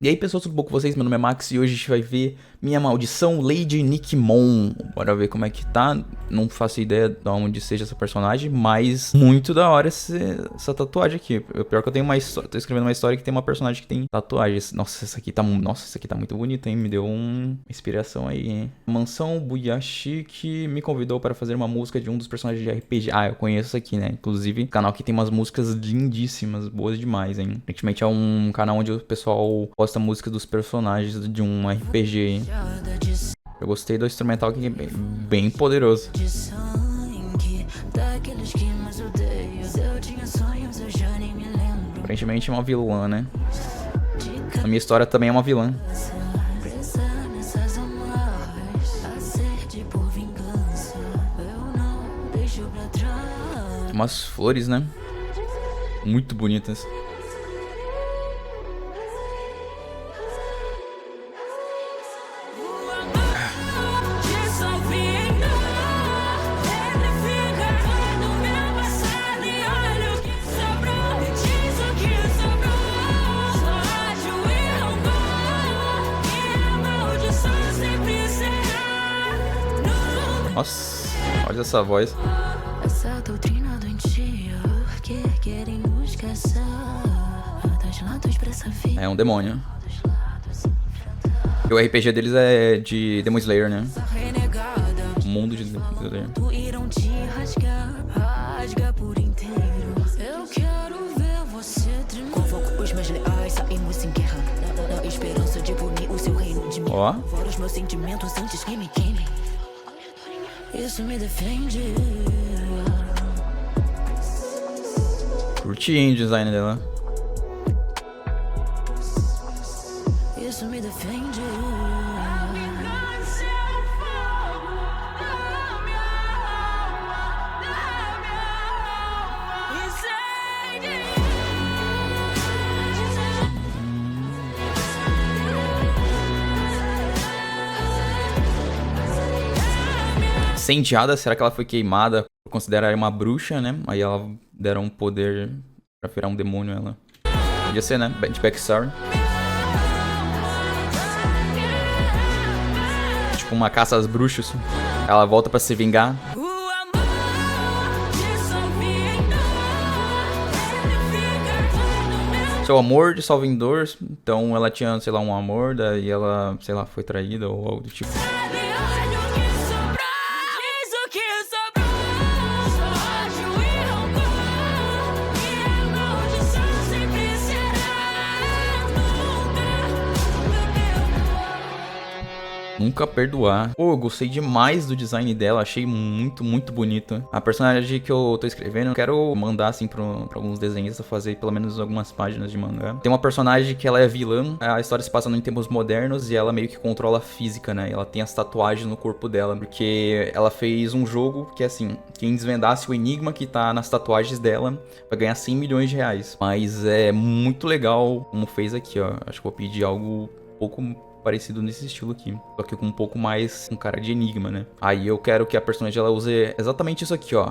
E aí pessoal, tudo bom com vocês? Meu nome é Max e hoje a gente vai ver Minha Maldição, Lady Nickmon. Bora ver como é que tá. Não faço ideia de onde seja essa personagem, mas muito da hora essa tatuagem aqui. O pior que eu tenho uma história, tô escrevendo uma história que tem uma personagem que tem tatuagens. Nossa, essa aqui tá muito bonita, hein? Me deu uma inspiração aí, hein? Mansão Buyashiki me convidou para fazer uma música de um dos personagens de RPG. Ah, eu conheço isso aqui, né? Inclusive, o canal aqui tem umas músicas lindíssimas, boas demais, hein? Aparentemente é um canal onde o pessoal posta música dos personagens de um RPG, hein? Eu gostei do instrumental que é bem poderoso. Aparentemente é uma vilã, né? A minha história também é uma vilã. Tem umas flores, né? Muito bonitas. Nossa, olha essa voz. Essa doutrina doentia que querem nos caçar dos lados pra essa vida. É um demônio. E o RPG deles é de Demon Slayer, né? O mundo de Demon Slayer. Irão te rasga por inteiro. Eu quero ver você tremer. Convoco os meus leais, saímos em guerra. Na esperança de punir o seu reino de mim. Ó. Fora os meus sentimentos antes que me queimem. Isso me defende. Curti o design dela. Isso me defende. Incendiada, será que ela foi queimada por considerar uma bruxa, né? Aí ela deram um poder pra virar um demônio, ela. Podia ser, né? De backstory. Tipo uma caça às bruxas. Ela volta pra se vingar. Seu amor de Salvador. Então ela tinha, sei lá, um amor. Daí ela, sei lá, foi traída ou algo do tipo. Nunca perdoar. Pô, eu gostei demais do design dela. Achei muito bonito. A personagem que eu tô escrevendo, eu quero mandar, assim, pra alguns desenhistas fazer pelo menos algumas páginas de mangá. Tem uma personagem que ela é vilã. A história se passa em tempos modernos e ela meio que controla a física, né? Ela tem as tatuagens no corpo dela. Porque ela fez um jogo que, assim, quem desvendasse o enigma que tá nas tatuagens dela vai ganhar 100 milhões de reais. Mas é muito legal como fez aqui, ó. Acho que vou pedir algo um pouco parecido nesse estilo aqui, só que com um pouco mais com cara de enigma, né? Aí eu quero que a personagem ela use exatamente isso aqui, ó,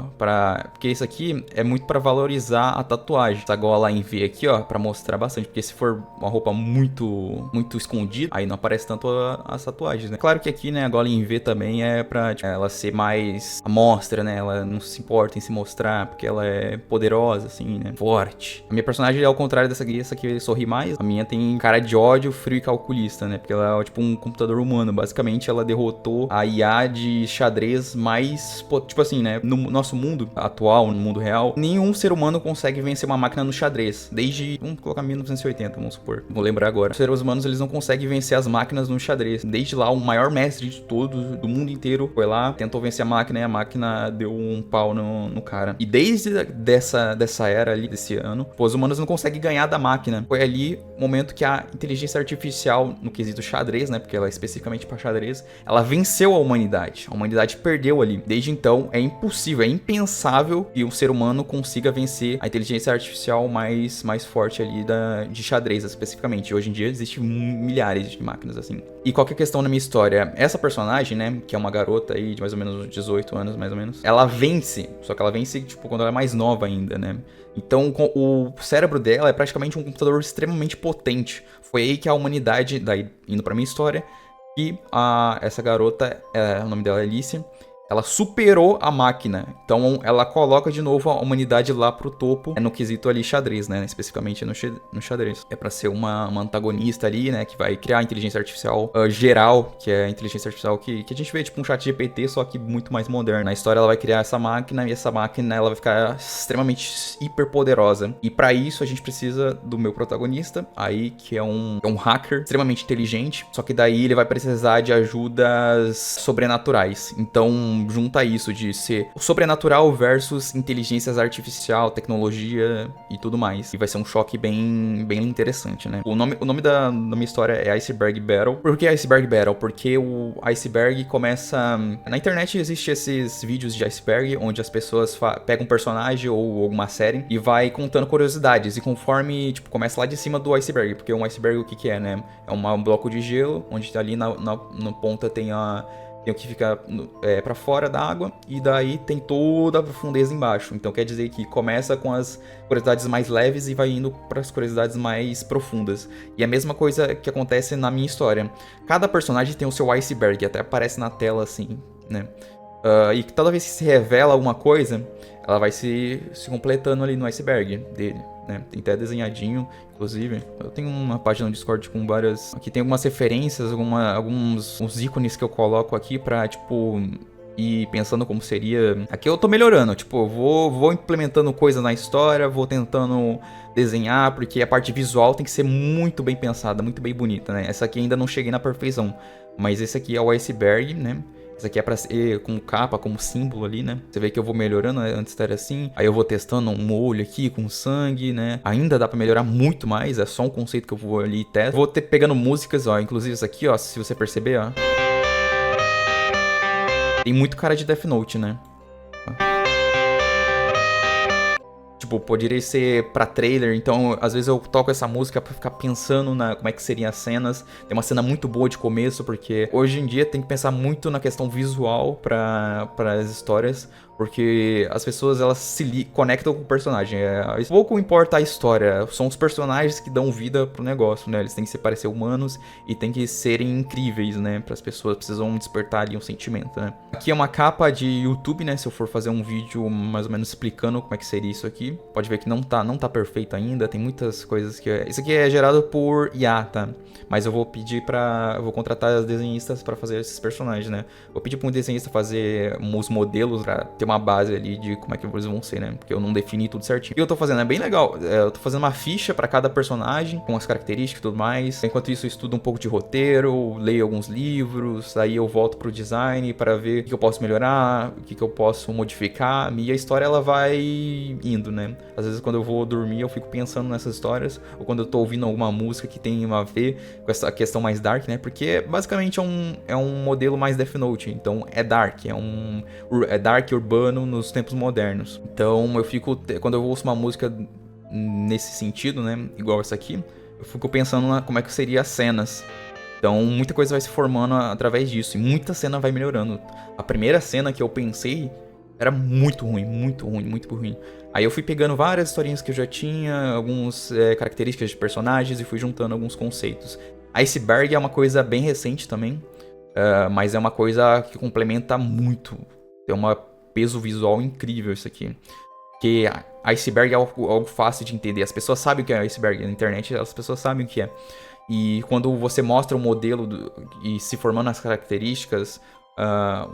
porque isso aqui é muito pra valorizar a tatuagem. Essa gola em V aqui, ó, pra mostrar bastante, porque se for uma roupa muito escondida, aí não aparece tanto as tatuagens, né? Claro que aqui, né, a gola em V também é pra tipo, ela ser mais à mostra, né? Ela não se importa em se mostrar, porque ela é poderosa, assim, né? Forte. A minha personagem é ao contrário dessa aqui, essa aqui sorri mais. A minha tem cara de ódio, frio e calculista, né? Porque ela é tipo um computador humano. Basicamente, ela derrotou a IA de xadrez mais... Tipo assim, né? No nosso mundo atual, no mundo real, nenhum ser humano consegue vencer uma máquina no xadrez. Desde... Vamos colocar 1980, vamos supor. Vou lembrar agora. Os seres humanos, eles não conseguem vencer as máquinas no xadrez. Desde lá, o maior mestre de todos, do mundo inteiro, foi lá, tentou vencer a máquina e a máquina deu um pau no cara. E desde dessa era ali, desse ano, os humanos não conseguem ganhar da máquina. Foi ali o momento que a inteligência artificial, no quesito xadrez, né, porque ela é especificamente para xadrez, ela venceu a humanidade. A humanidade perdeu ali. Desde então, é impossível, é impensável que um ser humano consiga vencer a inteligência artificial mais forte ali de xadrez, especificamente. Hoje em dia, existem milhares de máquinas assim. E qual que é a questão na minha história? Essa personagem, né, que é uma garota aí de mais ou menos 18 anos, mais ou menos, ela vence, só que ela vence, tipo, quando ela é mais nova ainda, né? Então, o cérebro dela é praticamente um computador extremamente potente. Foi aí que a humanidade, daí indo pra minha história, que essa garota, o nome dela é Alicia, ela superou a máquina. Então, ela coloca de novo a humanidade lá pro topo, no quesito ali xadrez, né? Especificamente no xadrez. É pra ser uma antagonista ali, né? Que vai criar a inteligência artificial geral, que é a inteligência artificial que a gente vê tipo um chat GPT, só que muito mais moderno. Na história, ela vai criar essa máquina e essa máquina ela vai ficar extremamente hiper poderosa. E pra isso, a gente precisa do meu protagonista, aí, que é um hacker extremamente inteligente, só que daí ele vai precisar de ajudas sobrenaturais. Então, junta isso de ser sobrenatural versus inteligências artificial, tecnologia e tudo mais. E vai ser um choque bem interessante, né? O nome da minha história é Iceberg Battle. Por que Iceberg Battle? Porque o iceberg começa... Na internet existe esses vídeos de iceberg, onde as pessoas pegam um personagem ou alguma série e vai contando curiosidades. E conforme, tipo, começa lá de cima do iceberg. Porque um iceberg o que é, né? É um bloco de gelo, onde ali na ponta tem o que fica pra fora da água, e daí tem toda a profundeza embaixo. Então quer dizer que começa com as curiosidades mais leves e vai indo para as curiosidades mais profundas. E a mesma coisa que acontece na minha história. Cada personagem tem o seu iceberg, até aparece na tela assim, né? E toda vez que se revela alguma coisa, ela vai se completando ali no iceberg dele, né? Tem até desenhadinho, inclusive. Eu tenho uma página no Discord com várias... Aqui tem algumas referências, uns ícones que eu coloco aqui pra, tipo... ir pensando como seria... Aqui eu tô melhorando, tipo, eu vou implementando coisa na história, vou tentando desenhar, porque a parte visual tem que ser muito bem pensada, muito bem bonita, né? Essa aqui ainda não cheguei na perfeição, mas esse aqui é o iceberg, né? Esse aqui é pra ser como capa, como símbolo ali, né? Você vê que eu vou melhorando, né? Antes era assim. Aí eu vou testando um molho aqui com sangue, né? Ainda dá pra melhorar muito mais. É só um conceito que eu vou ali e testo. Vou ter pegando músicas, ó. Inclusive isso aqui, ó. Se você perceber, ó. Tem muito cara de Death Note, né? Tipo, poderia ser pra trailer, então às vezes eu toco essa música pra ficar pensando como é que seriam as cenas. Tem uma cena muito boa de começo, porque hoje em dia tem que pensar muito na questão visual para as histórias, porque as pessoas elas se conectam com o personagem. Pouco importa a história, são os personagens que dão vida pro negócio, né? Eles têm que se parecer humanos e têm que serem incríveis, né? Para as pessoas precisam despertar ali um sentimento, né? Aqui é uma capa de YouTube, né? Se eu for fazer um vídeo mais ou menos explicando como é que seria isso aqui, pode ver que não tá perfeito ainda, tem muitas coisas que... Isso aqui é gerado por IA, tá? Mas eu vou pedir eu vou contratar as desenhistas pra fazer esses personagens, né? Vou pedir pra um desenhista fazer os modelos pra ter uma base ali de como é que eles vão ser, né? Porque eu não defini tudo certinho. O que eu tô fazendo é bem legal. Eu tô fazendo uma ficha pra cada personagem, com as características e tudo mais. Enquanto isso, eu estudo um pouco de roteiro, leio alguns livros, aí eu volto pro design para ver o que eu posso melhorar, o que eu posso modificar. E a história, ela vai indo, né? Às vezes, quando eu vou dormir, eu fico pensando nessas histórias, ou quando eu tô ouvindo alguma música que tem a ver com essa questão mais dark, né? Porque basicamente é um modelo mais Death Note, então é dark, é dark urbano nos tempos modernos. Então eu fico, quando eu ouço uma música nesse sentido, né? Igual essa aqui, eu fico pensando como é que seria as cenas. Então muita coisa vai se formando através disso, e muita cena vai melhorando. A primeira cena que eu pensei era muito ruim, muito ruim, muito ruim. Aí eu fui pegando várias historinhas que eu já tinha, algumas características de personagens e fui juntando alguns conceitos. Iceberg é uma coisa bem recente também, mas é uma coisa que complementa muito. Tem um peso visual incrível isso aqui. Porque iceberg é algo fácil de entender. As pessoas sabem o que é iceberg na internet, as pessoas sabem o que é. E quando você mostra o modelo e se formando as características...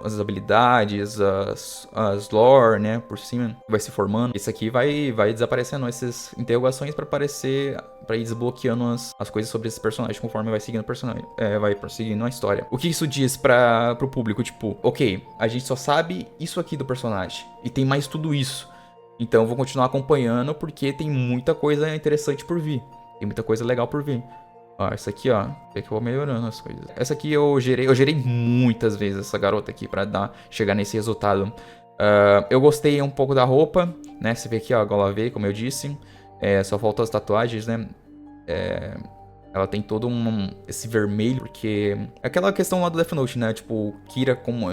as habilidades, as lore, né, por cima, vai se formando. Esse aqui vai desaparecendo essas interrogações pra aparecer, pra ir desbloqueando as coisas sobre esse personagem conforme vai seguindo o personagem, vai prosseguindo a história. O que isso diz pro público? Tipo, ok, a gente só sabe isso aqui do personagem e tem mais tudo isso. Então eu vou continuar acompanhando porque tem muita coisa interessante por vir. Tem muita coisa legal por vir. Ó, essa aqui, ó, é que eu vou melhorando as coisas. Essa aqui eu gerei muitas vezes essa garota aqui pra chegar nesse resultado. Eu gostei um pouco da roupa, né? Você vê aqui, ó, igual ela veio, como eu disse. Só faltam as tatuagens, né? Ela tem todo esse vermelho, porque... É aquela questão lá do Death Note, né? Tipo, Kira como,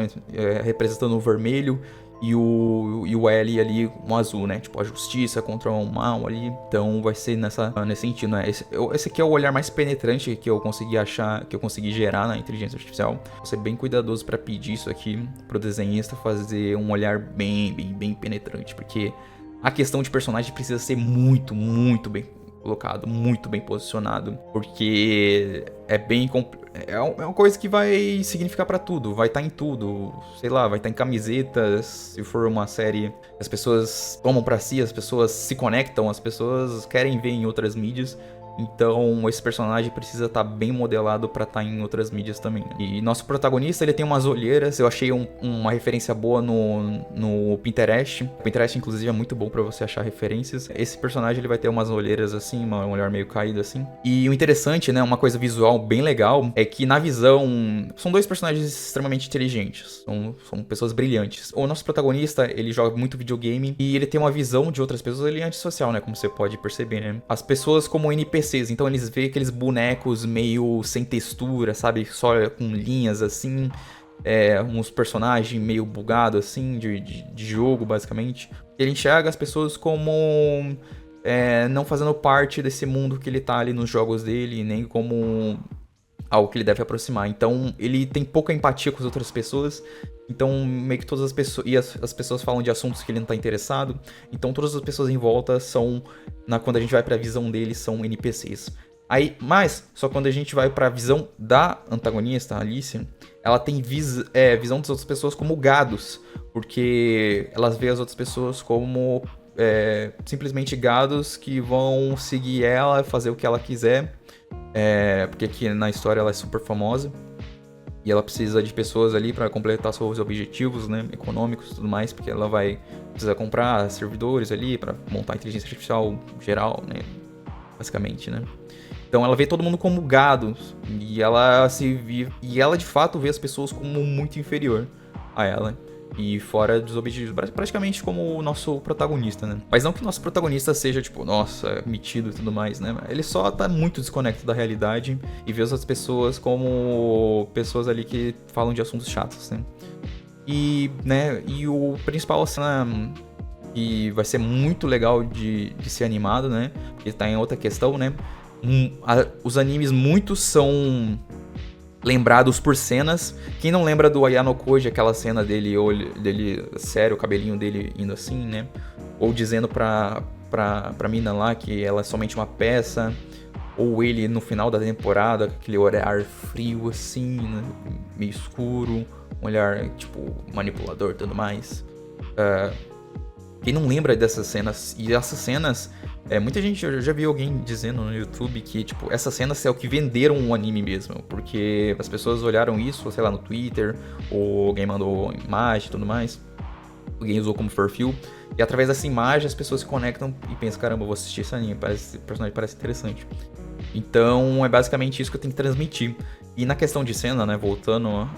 representando o vermelho e o L ali, um azul, né? Tipo, a justiça contra o mal ali. Então vai ser nesse sentido, né? Esse aqui é o olhar mais penetrante que eu consegui achar, que eu consegui gerar na inteligência artificial. Vou ser bem cuidadoso para pedir isso aqui pro desenhista fazer um olhar bem penetrante, porque a questão de personagem precisa ser muito bem colocado, muito bem posicionado, porque é uma coisa que vai significar pra tudo, vai estar em tudo, sei lá, vai estar em camisetas, se for uma série, as pessoas tomam pra si, as pessoas se conectam, as pessoas querem ver em outras mídias. Então, esse personagem precisa estar bem modelado pra estar em outras mídias também. E nosso protagonista, ele tem umas olheiras. Eu achei uma referência boa no Pinterest. O Pinterest, inclusive, é muito bom pra você achar referências. Esse personagem, ele vai ter umas olheiras assim, um olhar meio caído assim. E o interessante, né, uma coisa visual bem legal, é que na visão... São dois personagens extremamente inteligentes. São pessoas brilhantes. O nosso protagonista, ele joga muito videogame e ele tem uma visão de outras pessoas, ele é antissocial, né, como você pode perceber, né. As pessoas como NPCs, então eles veem aqueles bonecos meio sem textura, sabe? Só com linhas assim, uns personagens meio bugados assim, de jogo basicamente. Ele enxerga as pessoas como não fazendo parte desse mundo que ele tá ali nos jogos dele, nem como algo que ele deve aproximar. Então ele tem pouca empatia com as outras pessoas. Então meio que todas as pessoas... E as pessoas falam de assuntos que ele não tá interessado. Então todas as pessoas em volta são... Quando a gente vai pra visão dele, são NPCs. Mas, só quando a gente vai pra visão da antagonista, a Alicia, ela tem visão das outras pessoas como gados. Porque elas veem as outras pessoas como simplesmente gados que vão seguir ela, fazer o que ela quiser. Porque aqui na história ela é super famosa. E ela precisa de pessoas ali para completar seus objetivos, né, econômicos e tudo mais, porque ela vai precisar comprar servidores ali para montar a inteligência artificial geral, né, basicamente, né. Então ela vê todo mundo como gados e ela de fato vê as pessoas como muito inferior a ela e fora dos objetivos, praticamente como o nosso protagonista, né. Mas não que o nosso protagonista seja, tipo, nossa, metido e tudo mais, né. Ele só tá muito desconectado da realidade e vê as outras pessoas como pessoas ali que falam de assuntos chatos, né. E o principal cena que vai ser muito legal de ser animado, né, porque tá em outra questão, né. Os animes muitos são... lembrados por cenas. Quem não lembra do Ayano Koji, aquela cena dele sério, o cabelinho dele indo assim, né? Ou dizendo pra mina lá que ela é somente uma peça. Ou ele no final da temporada, com aquele olhar frio assim, né? Meio escuro. Um olhar, tipo, manipulador e tudo mais. Quem não lembra dessas cenas? E essas cenas... muita gente, eu já vi alguém dizendo no YouTube que, tipo, essas cenas é o que venderam o anime mesmo. Porque as pessoas olharam isso, sei lá, no Twitter, ou alguém mandou imagem e tudo mais. Alguém usou como perfil. E através dessa imagem as pessoas se conectam e pensam, caramba, eu vou assistir esse anime, esse personagem parece interessante. Então é basicamente isso que eu tenho que transmitir. E na questão de cena, né, voltando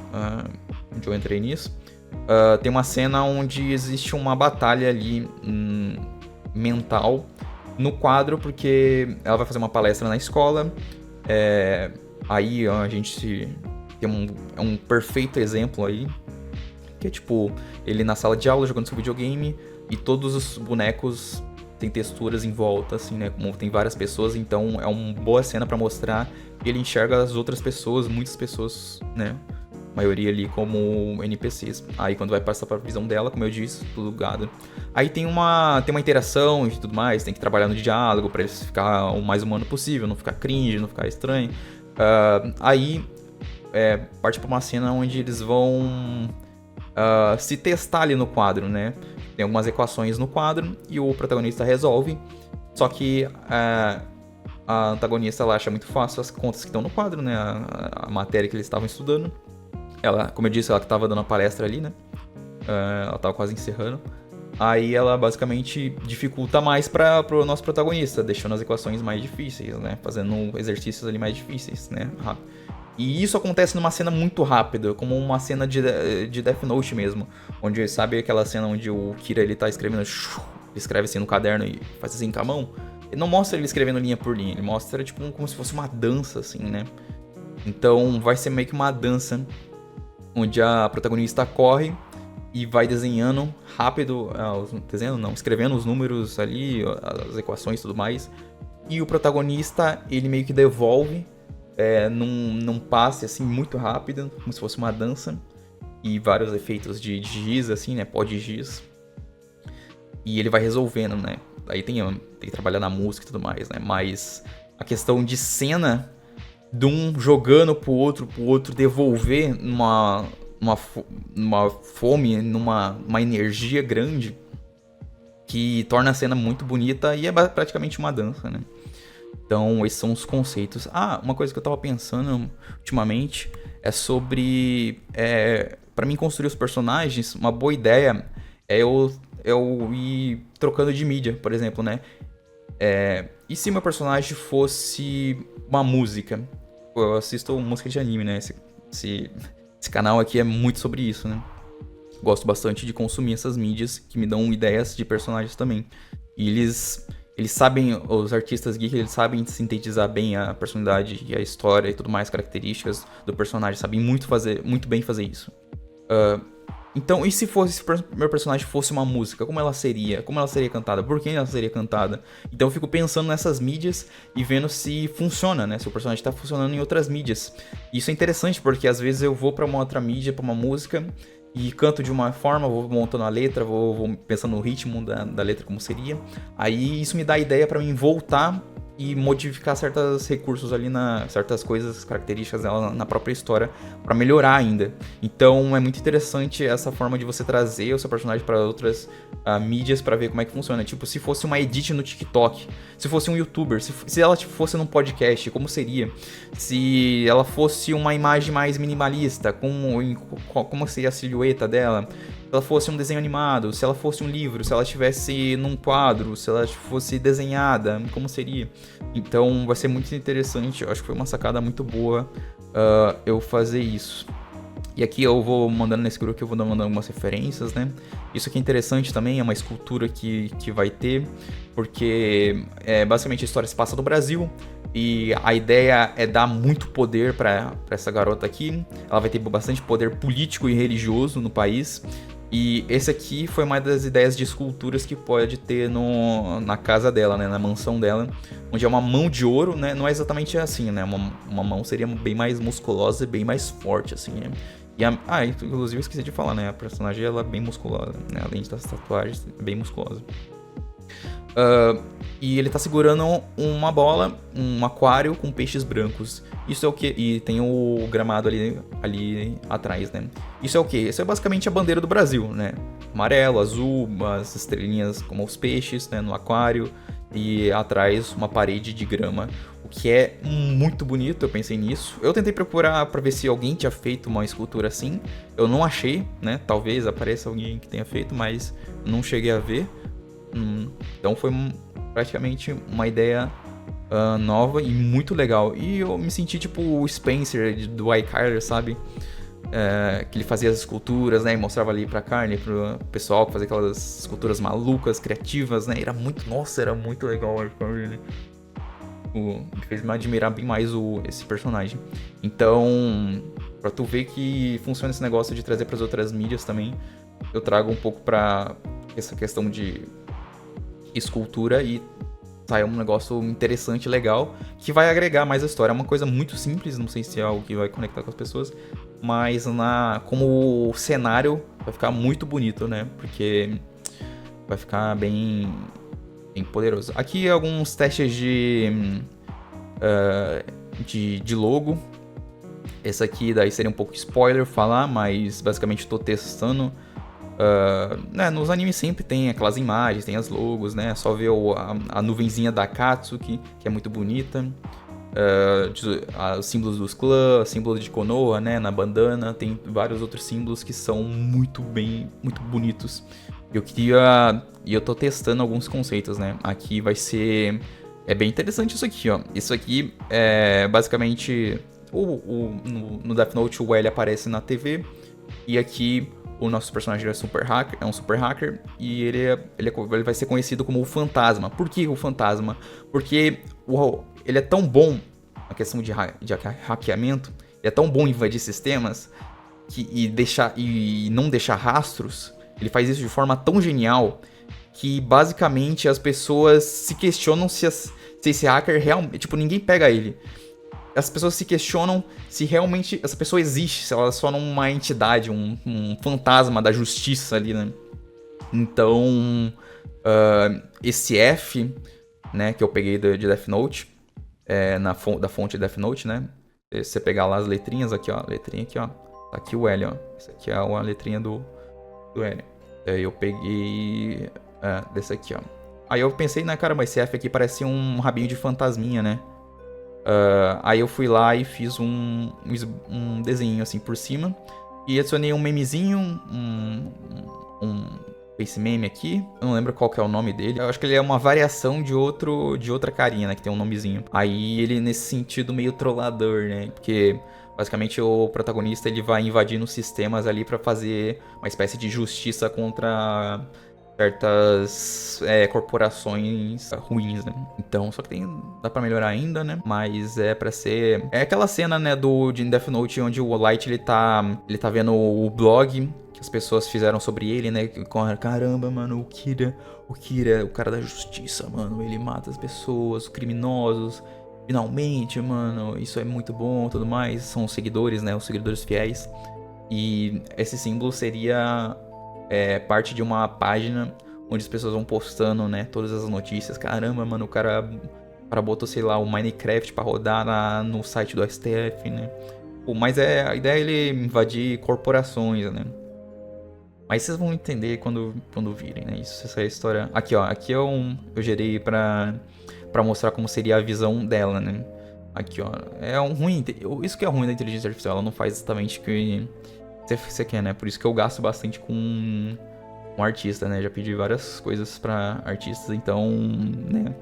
onde eu entrei nisso, tem uma cena onde existe uma batalha ali mental no quadro, porque ela vai fazer uma palestra na escola. Aí a gente tem um perfeito exemplo aí, que é tipo, ele na sala de aula jogando seu videogame e todos os bonecos têm texturas em volta, assim, né? Como tem várias pessoas, então é uma boa cena pra mostrar que ele enxerga as outras pessoas, muitas pessoas, né? A maioria ali como NPCs. Aí quando vai passar pra visão dela, como eu disse, tudo gado. Aí tem uma interação e tudo mais, tem que trabalhar no diálogo pra eles ficar o mais humano possível, não ficar cringe, não ficar estranho. Aí parte pra uma cena onde eles vão se testar ali no quadro, né? Tem algumas equações no quadro e o protagonista resolve. Só que a antagonista ela acha muito fácil as contas que estão no quadro, né? A matéria que eles estavam estudando. Ela, como eu disse, ela que estava dando a palestra ali, né? Ela estava quase encerrando. Aí ela basicamente dificulta mais para o nosso protagonista, deixando as equações mais difíceis, né? Fazendo exercícios ali mais difíceis, né? E isso acontece numa cena muito rápida, como uma cena de Death Note mesmo. Onde, sabe aquela cena onde o Kira ele tá escrevendo, ele escreve assim no caderno e faz assim com a mão? Ele não mostra ele escrevendo linha por linha, ele mostra tipo como se fosse uma dança, assim, né? Então vai ser meio que uma dança onde a protagonista corre e vai desenhando rápido, escrevendo os números ali, as equações e tudo mais. E o protagonista, ele meio que devolve num passe assim muito rápido, como se fosse uma dança. E vários efeitos de giz, assim, né? Pó de giz. E ele vai resolvendo, né? Aí tem que trabalhar na música e tudo mais, né? Mas a questão de cena de um jogando pro outro devolver numa fome, numa energia grande que torna a cena muito bonita e é praticamente uma dança, né? Então, esses são os conceitos. Uma coisa que eu tava pensando ultimamente é sobre... Pra mim construir os personagens, uma boa ideia é eu ir trocando de mídia, por exemplo, né? E se meu personagem fosse uma música? Pô, eu assisto música de anime, né? Esse canal aqui é muito sobre isso, né? Gosto bastante de consumir essas mídias que me dão ideias de personagens também. E eles sabem, os artistas geek, eles sabem sintetizar bem a personalidade e a história e tudo mais, características do personagem, sabem muito bem fazer isso. Então, e se meu personagem fosse uma música, como ela seria? Como ela seria cantada? Por quem ela seria cantada? Então eu fico pensando nessas mídias e vendo se funciona, né? Se o personagem tá funcionando em outras mídias. Isso é interessante porque às vezes eu vou pra uma outra mídia, pra uma música, e canto de uma forma, vou montando a letra, vou pensando no ritmo da letra como seria. Aí isso me dá a ideia pra mim voltar e modificar certos recursos ali, certas coisas, características dela na própria história pra melhorar ainda. Então é muito interessante essa forma de você trazer o seu personagem para outras mídias pra ver como é que funciona. Tipo, se fosse uma edit no TikTok, se fosse um youtuber, se ela fosse num podcast, como seria? Se ela fosse uma imagem mais minimalista, como seria a silhueta dela? Se ela fosse um desenho animado, se ela fosse um livro, se ela estivesse num quadro, se ela fosse desenhada, como seria? Então vai ser muito interessante, eu acho que foi uma sacada muito boa eu fazer isso. E aqui eu vou mandando nesse grupo, eu vou mandando algumas referências, né? Isso aqui é interessante também, é uma escultura que vai ter, porque basicamente a história se passa no Brasil, e a ideia é dar muito poder pra essa garota aqui. Ela vai ter bastante poder político e religioso no país. E esse aqui foi uma das ideias de esculturas que pode ter na casa dela, né, na mansão dela, onde é uma mão de ouro, né, não é exatamente assim, né, uma mão seria bem mais musculosa e bem mais forte, assim, né. Inclusive eu esqueci de falar, né, a personagem ela é bem musculosa, né, além das tatuagens, é bem musculosa. E ele tá segurando uma bola, um aquário com peixes brancos. Isso é o que? E tem o gramado ali atrás, né? Isso é o que? Isso é basicamente a bandeira do Brasil, né? Amarelo, azul, as estrelinhas como os peixes, né? No aquário. E atrás uma parede de grama. O que é muito bonito, eu pensei nisso. Eu tentei procurar pra ver se alguém tinha feito uma escultura assim. Eu não achei, né? Talvez apareça alguém que tenha feito, mas não cheguei a ver. Então foi praticamente uma ideia nova e muito legal. E eu me senti tipo o Spencer do iCarly, sabe? Que ele fazia as esculturas, né? E mostrava ali pra Carly, pro pessoal que fazia aquelas esculturas malucas, criativas, né? Era muito legal o iCarly. Me fez me admirar bem mais esse personagem. Então, pra tu ver que funciona esse negócio de trazer pras outras mídias também, eu trago um pouco pra essa questão de escultura e sai um negócio interessante, legal, que vai agregar mais a história. É uma coisa muito simples, não sei se é algo que vai conectar com as pessoas, mas como o cenário vai ficar muito bonito, né? Porque vai ficar bem poderoso. Aqui alguns testes de logo. Esse aqui daí seria um pouco spoiler falar, mas basicamente estou testando. Nos animes sempre tem aquelas imagens, tem as logos, né? Só ver a nuvenzinha da Akatsuki, que é muito bonita. Os símbolos dos clãs, símbolo de Konoha, né? Na bandana, tem vários outros símbolos que são muito bonitos. E eu tô testando alguns conceitos, né? Aqui vai ser... É bem interessante isso aqui, ó. Isso aqui é basicamente... No Death Note o L aparece na TV. E aqui o nosso personagem é um super hacker. E ele vai ser conhecido como o Fantasma. Por que o Fantasma? Porque ele é tão bom na questão de hackeamento. Ele é tão bom em invadir sistemas e não deixar rastros, ele faz isso de forma tão genial que basicamente as pessoas se questionam se esse hacker realmente... Tipo, ninguém pega ele. As pessoas se questionam se realmente essa pessoa existe, se ela é só uma entidade, um fantasma da justiça ali, né? Então, esse F, né, que eu peguei de Death Note, da fonte Death Note, né? Se você pegar lá as letrinhas, aqui ó, letrinha aqui ó, tá aqui o L, ó. Essa aqui é a letrinha do L. Aí eu peguei desse aqui, ó. Aí eu pensei, né, caramba, esse F aqui parece um rabinho de fantasminha, né? Aí eu fui lá e fiz um desenho assim por cima. E adicionei um memezinho, esse meme aqui. Eu não lembro qual que é o nome dele. Eu acho que ele é uma variação de outra carinha, né? Que tem um nomezinho. Aí ele nesse sentido meio trollador, né? Porque basicamente o protagonista ele vai invadindo sistemas ali pra fazer uma espécie de justiça contra certas corporações ruins, né? Então, só que dá pra melhorar ainda, né? Mas é pra ser... É aquela cena, né, de Death Note onde o Light, ele tá vendo o blog que as pessoas fizeram sobre ele, né? Caramba, mano, o Kira é o cara da justiça, mano. Ele mata as pessoas, os criminosos. Finalmente, mano, isso é muito bom, tudo mais. São os seguidores, né? Os seguidores fiéis. E esse símbolo seria... parte de uma página onde as pessoas vão postando, né, todas as notícias. Caramba, mano, o cara botou, sei lá, o Minecraft pra rodar no site do STF, né? Pô, mas a ideia é ele invadir corporações, né? Mas vocês vão entender quando virem, né? Essa é a história. Aqui, ó, eu gerei pra mostrar como seria a visão dela, né? Aqui, ó, isso que é ruim da inteligência artificial, ela não faz exatamente o que você quer, né? Por isso que eu gasto bastante com um artista, né? Já pedi várias coisas pra artistas, então, né?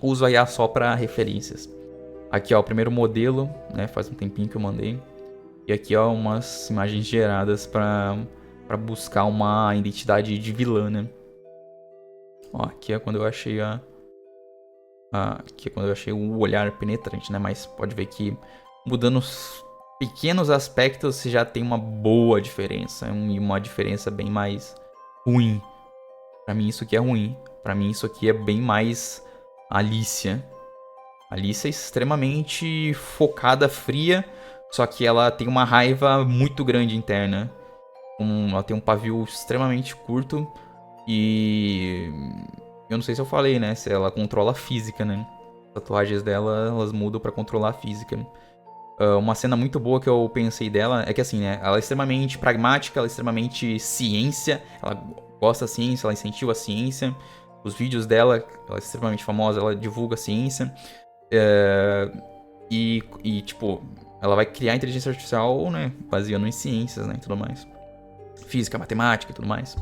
Uso a IA só pra referências. Aqui, ó, o primeiro modelo, né? Faz um tempinho que eu mandei. E aqui, ó, umas imagens geradas pra buscar uma identidade de vilã, né? Ó, aqui é quando eu achei aqui é quando eu achei o olhar penetrante, né? Mas pode ver que mudando os pequenos aspectos você já tem uma boa diferença. E uma diferença bem mais ruim. Pra mim isso aqui é ruim. Pra mim isso aqui é bem mais Alicia. Alicia é extremamente focada, fria. Só que ela tem uma raiva muito grande interna. Ela tem um pavio extremamente curto. E... eu não sei se eu falei, né? Se ela controla a física, né? As tatuagens dela, elas mudam pra controlar a física. Uma cena muito boa que eu pensei dela é que, assim, né? Ela é extremamente pragmática, ela é extremamente ciência. Ela gosta da ciência, ela incentiva a ciência. Os vídeos dela, ela é extremamente famosa, ela divulga a ciência. Tipo, ela vai criar inteligência artificial, né? Baseando em ciências, né? E tudo mais. Física, matemática e tudo mais.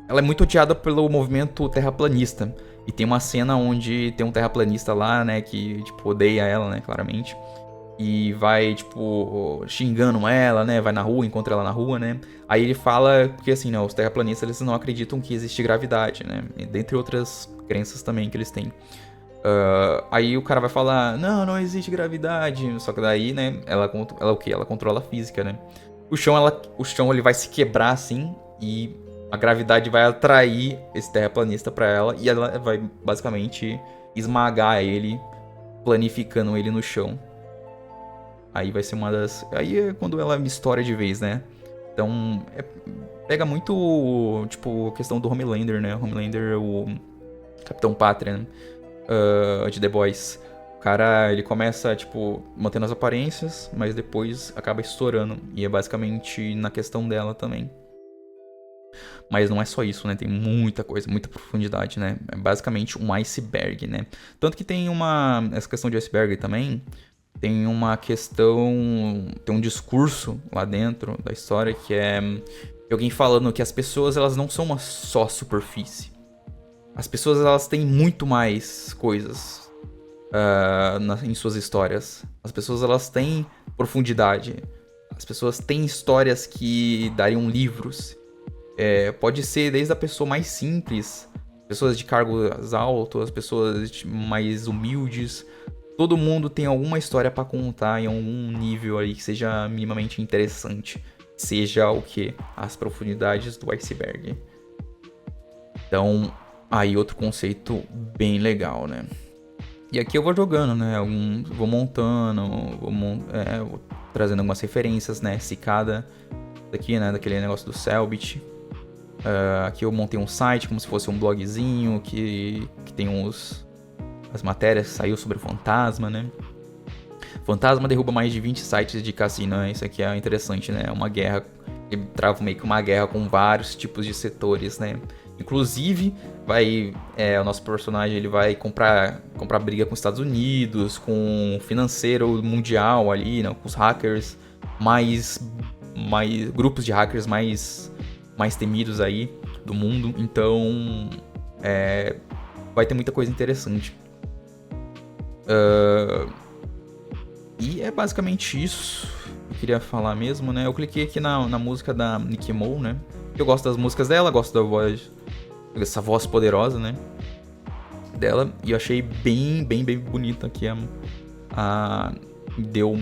Ela é muito odiada pelo movimento terraplanista. E tem uma cena onde tem um terraplanista lá, né, que, tipo, odeia ela, né, claramente. E vai, tipo, xingando ela, né, vai na rua, encontra ela na rua, né. Aí ele fala, porque assim, né, os terraplanistas, eles não acreditam que existe gravidade, né. Dentre outras crenças também que eles têm. Aí o cara vai falar, não existe gravidade. Só que daí, né, ela o quê? Ela controla a física, né. O chão ele vai se quebrar, assim, e... a gravidade vai atrair esse terraplanista pra ela e ela vai basicamente esmagar ele, planificando ele no chão. Aí vai ser uma das... aí é quando ela estoura de vez, né? Então, pega muito, tipo, a questão do Homelander, né? Homelander, o Capitão Pátria, né? De The Boys. O cara, ele começa, tipo, mantendo as aparências, mas depois acaba estourando. E é basicamente na questão dela também. Mas não é só isso, né? Tem muita coisa, muita profundidade, né? É basicamente um iceberg, né? Tanto que tem essa questão de iceberg também, tem uma questão... tem um discurso lá dentro da história que é alguém falando que as pessoas, elas não são uma só superfície. As pessoas, elas têm muito mais coisas em suas histórias. As pessoas, elas têm profundidade. As pessoas têm histórias que dariam livros. Pode ser desde a pessoa mais simples, pessoas de cargos altos, pessoas mais humildes, todo mundo tem alguma história pra contar em algum nível aí que seja minimamente interessante. Seja o que? As profundidades do iceberg. Então, aí outro conceito bem legal, né? E aqui eu vou jogando, né? Vou montando, vou trazendo algumas referências, né? Cicada daqui, né? Daquele negócio do Cellbit. Aqui eu montei um site como se fosse um blogzinho que tem as matérias que saiu sobre o Fantasma, né? Fantasma derruba mais de 20 sites de cassino, né? Isso aqui é interessante, né? Uma guerra, ele trava meio que uma guerra com vários tipos de setores, né? Inclusive, o nosso personagem ele vai comprar briga com os Estados Unidos, com o financeiro mundial ali, né? Com os hackers mais grupos de hackers mais temidos aí do mundo. Então, vai ter muita coisa interessante. E é basicamente isso que eu queria falar mesmo, né? Eu cliquei aqui na música da Nicky Mo, né? Eu gosto das músicas dela, gosto dessa voz poderosa, né? Dela. E eu achei bem bonita aqui. Deu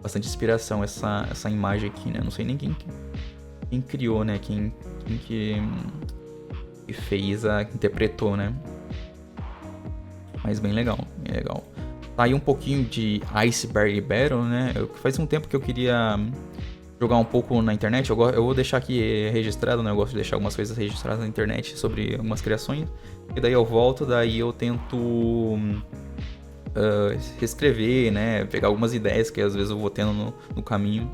bastante inspiração essa imagem aqui, né? Não sei nem quem criou, né? Quem que fez, que interpretou, né? Mas bem legal. Tá aí um pouquinho de Iceberg Battle, né? Faz um tempo que eu queria jogar um pouco na internet. Eu vou deixar aqui registrado, né? Eu gosto de deixar algumas coisas registradas na internet sobre algumas criações. E daí eu volto, daí eu tento reescrever, né? Pegar algumas ideias que às vezes eu vou tendo no caminho.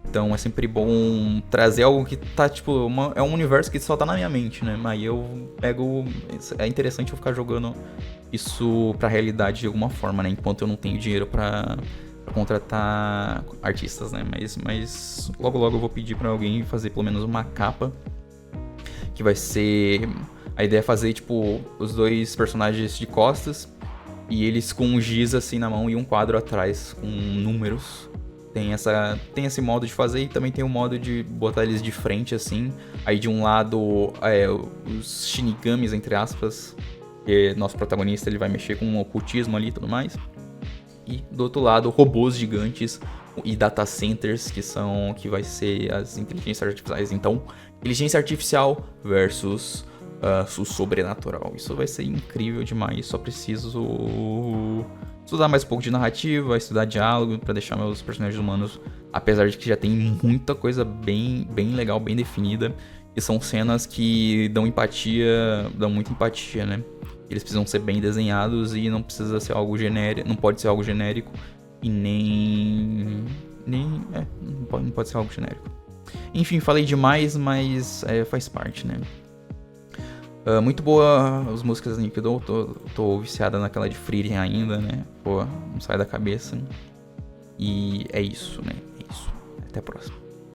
Então é sempre bom trazer algo que tá, tipo, é um universo que só tá na minha mente, né? Aí eu pego... É interessante eu ficar jogando isso pra realidade de alguma forma, né? Enquanto eu não tenho dinheiro pra contratar artistas, né? Mas logo eu vou pedir pra alguém fazer pelo menos uma capa. Que vai ser... A ideia é fazer, tipo, os dois personagens de costas e eles com um giz assim na mão e um quadro atrás com números. Tem esse modo de fazer e também tem o modo de botar eles de frente assim. Aí de um lado, os shinigamis, entre aspas, que nosso protagonista ele vai mexer com o ocultismo ali e tudo mais. E do outro lado, robôs gigantes e data centers, que vai ser as inteligências artificiais. Então, inteligência artificial versus o sobrenatural. Isso vai ser incrível demais. Só preciso estudar mais um pouco de narrativa, estudar diálogo pra deixar meus personagens humanos, apesar de que já tem muita coisa bem legal, bem definida, e são cenas que dão muita empatia, né? Eles precisam ser bem desenhados e não precisa ser algo genérico, não pode ser algo genérico e não pode ser algo genérico. Enfim, falei demais, mas faz parte, né? Muito boa as músicas da Nick Doll, tô viciada naquela de Frieren ainda, né? Pô, não sai da cabeça. E é isso, né? É isso. Até a próxima.